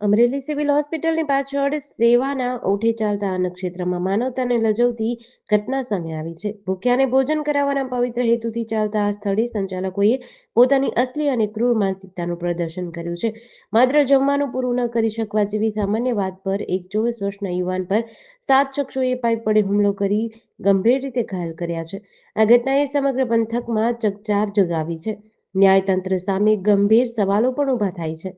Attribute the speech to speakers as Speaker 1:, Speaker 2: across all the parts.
Speaker 1: Amreli civil હોસ્પિટલની પાછળ સેવાના ઓઠે ચાલતા અન્ન ક્ષેત્રમાં માનવતાને લજવતી ઘટના સામે આવી છે. ભૂખ્યાને ભોજન કરાવવાના પવિત્ર હેતુથી ચાલતા આ સ્થળે સંચાલકોએ પોતાની અસલી અને ક્રૂર માનસિકતાનું પ્રદર્શન કર્યું છે. માત્ર જમવાનું પૂરું ન કરી શકવા જેવી સામાન્ય વાત પર એક 24 વર્ષના યુવાન પર 7 શખ્સોએ પાઇપ વડે હુમલો કરી ગંભીર રીતે ઘાયલ કર્યા છે. આ ઘટનાએ સમગ્ર પંથકમાં ચકચાર જગાવી છે. ન્યાયતંત્ર સામે ગંભીર સવાલો પણ ઊભા થાય છે.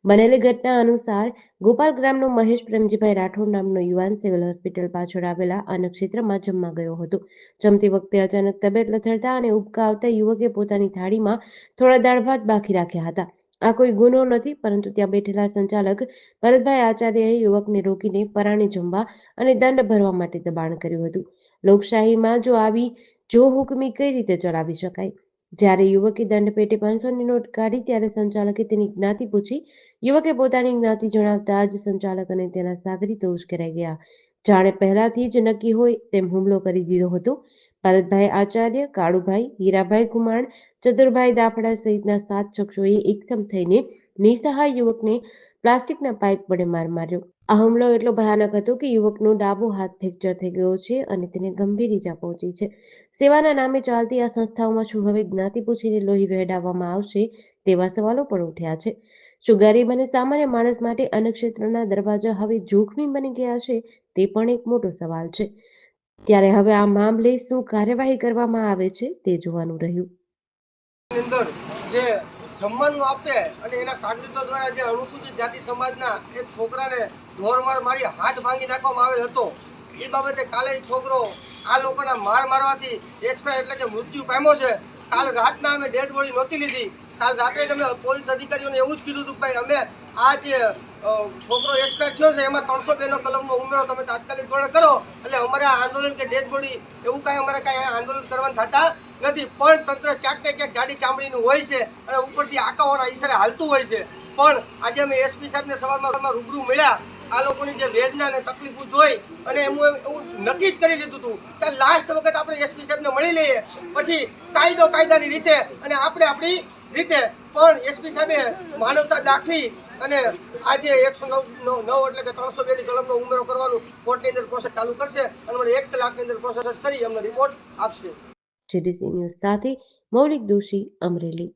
Speaker 1: બનેલી ઘટના અનુસાર ગોપાલ ગ્રામનો મહેશ પ્રેમજીભાઈ રાઠોડ નામનો યુવાન સિવિલ હોસ્પિટલ પાછળ આવેલા અન્ન ક્ષેત્રમાં જમવા ગયો હતો. જમતી વખતે અચાનક તબિયત લથડતા અને ઉબકા આવતા યુવકે પોતાની થાળીમાં થોડા દાળ ભાત બાકી રાખ્યા હતા. આ કોઈ ગુનો નથી, પરંતુ ત્યાં બેઠેલા સંચાલક ભરતભાઈ આચાર્યએ યુવકને રોકીને પરાણે જમવા અને દંડ ભરવા માટે દબાણ કર્યું હતું. લોકશાહીમાં જો હુકમી કઈ રીતે ચલાવી શકાય? જ્યારે યુવકે દંડ પેટે 500ની નોટ કાઢી ત્યારે સંચાલકે તેની જ્ઞાતિ પૂછી. યુવકે પોતાની જ્ઞાતિ જણાવતા જ સંચાલક અને તેના સાગરીતો ઉશ્કેરાઈ ગયા. જાણે પહેલાથી જ નક્કી હોય તેમ હુમલો કરી દીધો હતો. ભરતભાઈ આચાર્ય, કાળુભાઈ, હીરાભાઈ કુમાણ, ચતુરભાઈ દાફડા સહિતના 7 શખ્સોએ એકસમ થઈને નિસહાય યુવકને પ્લાસ્ટિકના પાઇપ વડે માર માર્યો. આ હુમલો એટલો ભયાનક હતો કે યુવકનો ડાબો હાથ ફ્રેક્ચર થઈ ગયો છે અને તેને ગંભીર ઈજા પહોંચી છે. સેવાના નામે ચાલતી આ સંસ્થાઓમાં શું હવે જ્ઞાતિ પૂછીને લોહી વહેડાવવામાં આવશે તેવા સવાલો પણ ઉઠ્યા છે. શું ગરીબ અને સામાન્ય માણસ માટે અન્ન ક્ષેત્રના દરવાજા હવે જોખમી બની ગયા છે? તે પણ એક મોટો સવાલ છે. ત્યારે હવે આ મામલે શું કાર્યવાહી કરવામાં આવે છે તે જોવાનું રહ્યું.
Speaker 2: જમવાનું આપે અને એના સાગરીતો દ્વારા જે અનુસૂચિત જાતિ સમાજના એક છોકરાને ઢોરમાર મારી હાથ ભાંગી નાખવામાં આવેલ હતો. એ બાબતે કાલે છોકરો આ લોકોના મારવાથી એક્સપાયર એટલે કે મૃત્યુ પામ્યો છે. કાલ રાતના અમે ડેડ બોડી નહોતી લીધી. કાલ રાત્રે અમે પોલીસ અધિકારીઓને એવું જ કીધું હતું ભાઈ અમે આ જે છોકરો એક્સપાયર થયો છે એમાં 302નો કલમનો ઉમેરો તમે તાત્કાલિક ધોરણે કરો એટલે અમારે આંદોલન કે ડેડ બોડી એવું કાંઈ અમારે કાંઈ આંદોલન કરવાનું થતા નથી. પણ તંત્ર ક્યાંક ને ક્યાંક ગાડી ચામડીનું હોય છે અને ઉપરથી આંકાઓના ઈશારે હાલતું હોય છે. પણ આજે અમે એસપી સાહેબને સવારમાં રૂબરૂ મળ્યા. આ લોકોની જે વેદના અને તકલીફો જોઈ અને એવું નક્કી જ કરી લીધું હતું કે લાસ્ટ વખત આપણે એસપી સાહેબને મળી લઈએ, પછી કાયદાની રીતે અને આપણે આપણી રીતે. પણ એસપી સાહેબે માનવતા દાખવી અને આજે 109 એટલે કે 302ની કલમનો ઉમેરો કરવાનું કોર્ટની અંદર પ્રોસેસ ચાલુ કરશે અને મને 1 કલાકની અંદર પ્રોસેસ કરી અમને રિપોર્ટ આપશે.
Speaker 1: GDC ન્યૂઝ સાથે મૌલિક દોશી, અમરેલી.